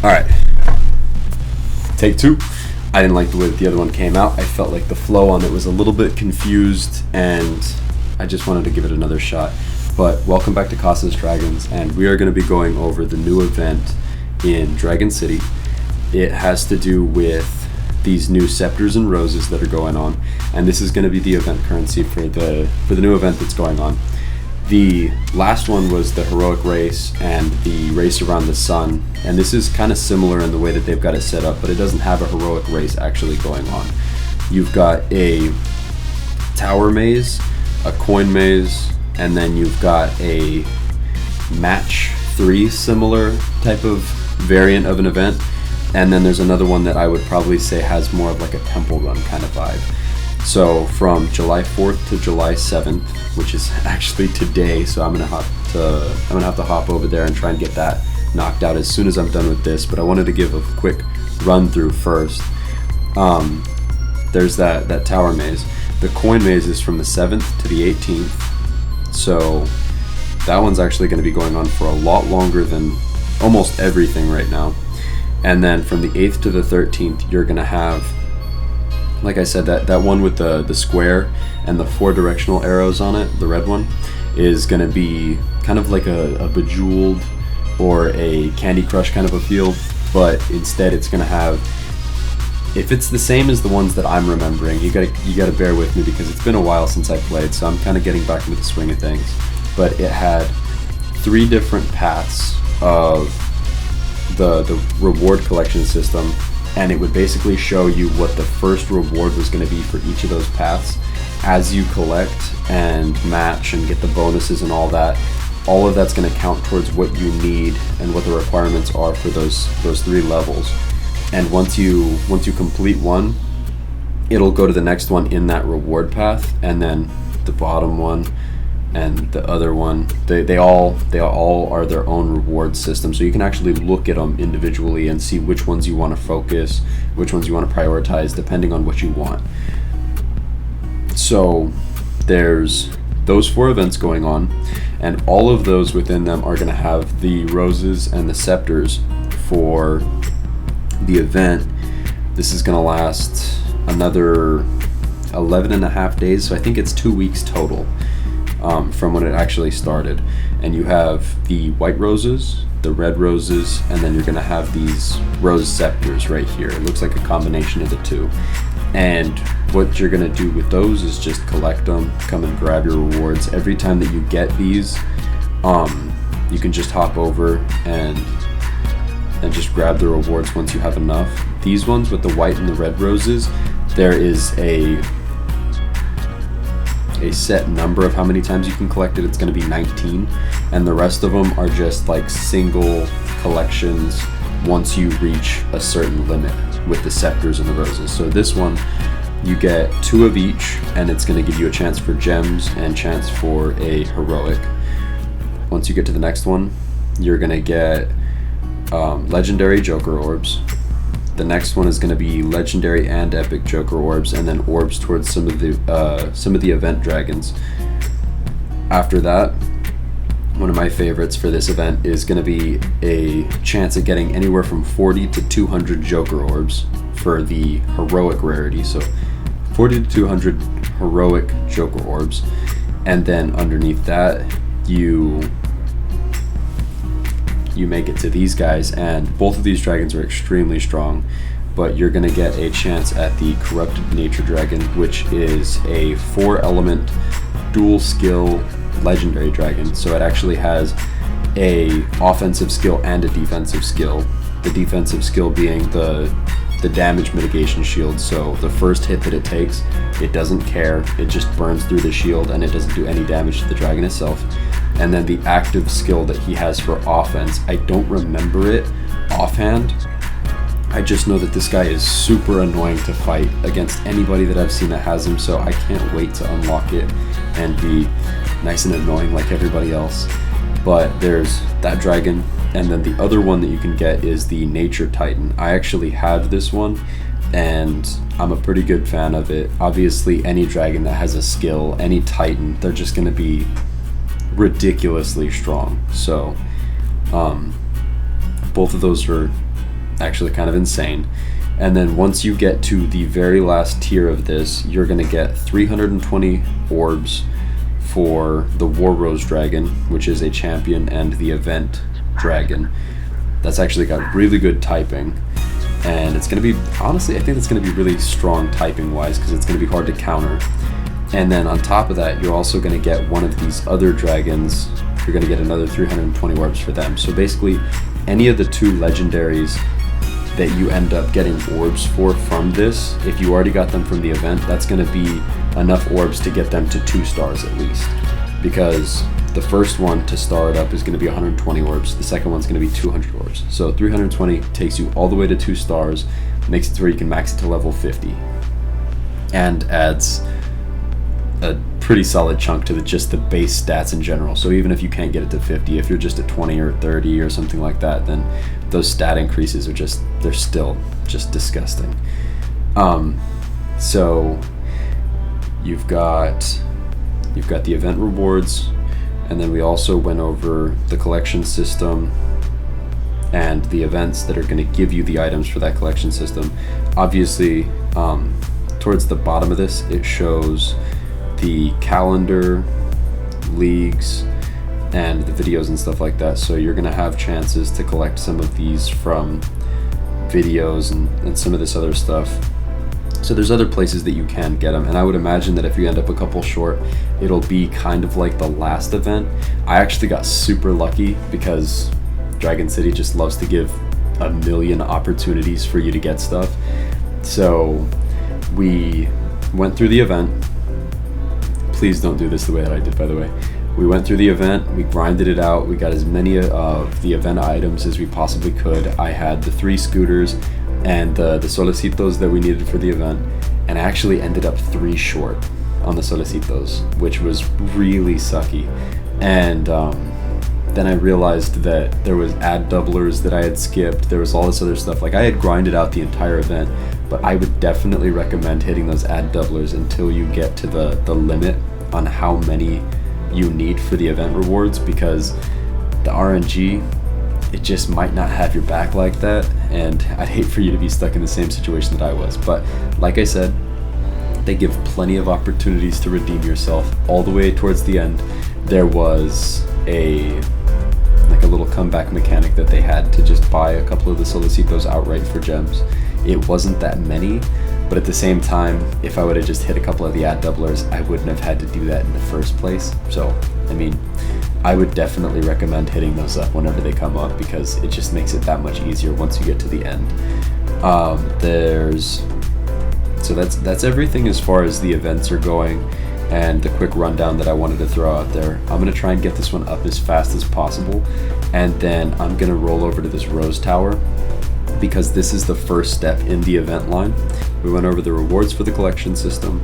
Alright, take two. I didn't like the way that the other one came out. I felt like the flow on it was a little bit confused, and I just wanted to give it another shot. But welcome back to Casa's Dragons, and we are going to be going over the new event in Dragon City. It has to do with these new scepters and roses that are going on, and this is going to be the event currency for the new event that's going on. The last one was the heroic race and the race around the sun, and this is kind of similar in the way that they've got it set up, but it doesn't have a heroic race actually going on. You've got a tower maze, a coin maze, and then you've got a match 3 similar type of variant of an event, and then there's another one that I would probably say has more of like a temple run kind of vibe. So from July 4th to July 7th, which is actually today, so I'm gonna have to hop over there and try and get that knocked out as soon as I'm done with this. But I wanted to give a quick run through first. There's that tower maze. The coin maze is from the 7th to the 18th, so that one's actually going to be going on for a lot longer than almost everything right now. And then from the 8th to the 13th, you're going to have, like I said, that one with the square and the 4 directional arrows on it, the red one, is going to be kind of like a Bejeweled or a Candy Crush kind of a feel, but instead it's going to have, if it's the same as the ones that I'm remembering, you gotta bear with me because it's been a while since I played, so I'm kind of getting back into the swing of things. But it had 3 different paths of the reward collection system, and it would basically show you what the first reward was going to be for each of those paths. As you collect and match and get the bonuses and all that, all of that's going to count towards what you need and what the requirements are for those 3 levels. And once you complete one, it'll go to the next one in that reward path, and then the bottom one and the other one, they all are their own reward system, so you can actually look at them individually and see which ones you want to focus, which ones you want to prioritize depending on what you want. So there's those 4 events going on, and all of those within them are going to have the roses and the scepters for the event. This is going to last another 11 and a half days, so I think it's 2 weeks total from when it actually started. And you have the white roses, the red roses, and then you're going to have these rose scepters right here. It looks like a combination of the 2. And what you're going to do with those is just collect them, come and grab your rewards. Every time that you get these, you can just hop over and just grab the rewards once you have enough. These ones with the white and the red roses, there is a set number of how many times you can collect it. It's going to be 19, and the rest of them are just like single collections once you reach a certain limit with the scepters and the roses. So this one, you get 2 of each, and it's going to give you a chance for gems and chance for a heroic. Once you get to the next one, you're going to get legendary Joker orbs. The next one is going to be legendary and epic Joker orbs, and then orbs towards some of the event dragons. After that, one of my favorites for this event is going to be a chance at getting anywhere from 40 to 200 Joker orbs for the heroic rarity. So 40 to 200 heroic Joker orbs, and then underneath that you make it to these guys, and both of these dragons are extremely strong, but you're going to get a chance at the corrupted nature dragon, which is a 4-element dual skill legendary dragon. So it actually has a offensive skill and a defensive skill, the defensive skill being the damage mitigation shield. So the first hit that it takes, it doesn't care, it just burns through the shield and it doesn't do any damage to the dragon itself. And then the active skill that he has for offense, I don't remember it offhand. I just know that this guy is super annoying to fight against anybody that I've seen that has him, so I can't wait to unlock it and be nice and annoying like everybody else. But there's that dragon, and then the other one that you can get is the Nature Titan. I actually have this one, and I'm a pretty good fan of it. Obviously, any dragon that has a skill, any Titan, they're just going to be ridiculously strong. So both of those are actually kind of insane. And then once you get to the very last tier of this, you're going to get 320 orbs for the War Rose Dragon, which is a champion, and the Event Dragon. That's actually got really good typing. And it's going to be, honestly, I think it's going to be really strong typing-wise, because it's going to be hard to counter. And then on top of that, you're also going to get one of these other dragons. You're going to get another 320 orbs for them. So basically, any of the 2 legendaries that you end up getting orbs for from this, if you already got them from the event, that's going to be enough orbs to get them to 2 stars at least. Because the first one to star it up is going to be 120 orbs. The second one's going to be 200 orbs. So 320 takes you all the way to 2 stars, makes it to where you can max it to level 50. And adds a pretty solid chunk to just the base stats in general. So even if you can't get it to 50, if you're just at 20 or 30 or something like that, then those stat increases are just, they're still just disgusting. So you've got the event rewards, and then we also went over the collection system and the events that are going to give you the items for that collection system. Obviously, towards the bottom of this, it shows the calendar, leagues, and the videos and stuff like that. So you're going to have chances to collect some of these from videos and some of this other stuff. So there's other places that you can get them, and I would imagine that if you end up a couple short, it'll be kind of like the last event. I actually got super lucky because Dragon City just loves to give a million opportunities for you to get stuff. So we went through the event. Please don't do this the way that I did, by the way. We went through the event, we grinded it out, we got as many of the event items as we possibly could. I had the 3 scooters and the solecitos that we needed for the event, and I actually ended up 3 short on the solecitos, which was really sucky. And then I realized that there was ad doublers that I had skipped, there was all this other stuff. Like, I had grinded out the entire event, but I would definitely recommend hitting those ad doublers until you get to the limit on how many you need for the event rewards, because the RNG, it just might not have your back like that, and I'd hate for you to be stuck in the same situation that I was. But like I said, they give plenty of opportunities to redeem yourself. All the way towards the end, there was a little comeback mechanic that they had to just buy a couple of the solicitos outright for gems. It wasn't that many, but at the same time, if I would have just hit a couple of the ad doublers, I wouldn't have had to do that in the first place. So, I mean, I would definitely recommend hitting those up whenever they come up, because it just makes it that much easier once you get to the end. So that's everything as far as the events are going, and the quick rundown that I wanted to throw out there. I'm going to try and get this one up as fast as possible, and then I'm going to roll over to this Rose Tower, because this is the first step in the event line. We went over the rewards for the collection system,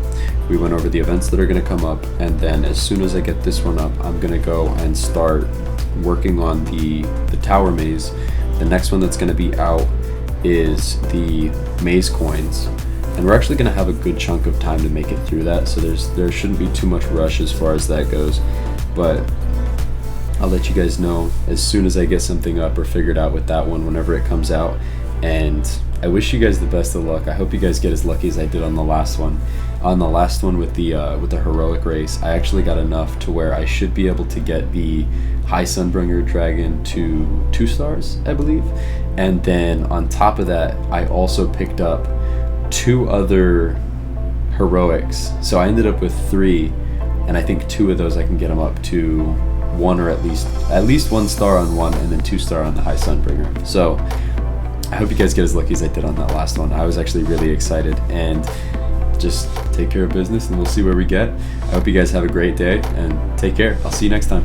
we went over the events that are going to come up, and then as soon as I get this one up, I'm going to go and start working on the tower maze. The next one that's going to be out is the maze coins, and we're actually going to have a good chunk of time to make it through that, so there shouldn't be too much rush as far as that goes. But I'll let you guys know as soon as I get something up or figured out with that one whenever it comes out. And I wish you guys the best of luck. I hope you guys get as lucky as I did on the last one. On the last one with the heroic race, I actually got enough to where I should be able to get the High Sunbringer Dragon to 2 stars, I believe. And then on top of that, I also picked up 2 other heroics. So I ended up with 3, and I think 2 of those I can get them up to 1, or at least 1 star on one, and then 2 star on the High Sunbringer. So I hope you guys get as lucky as I did on that last one. I was actually really excited, and just take care of business and we'll see where we get. I hope you guys have a great day, and take care. I'll see you next time.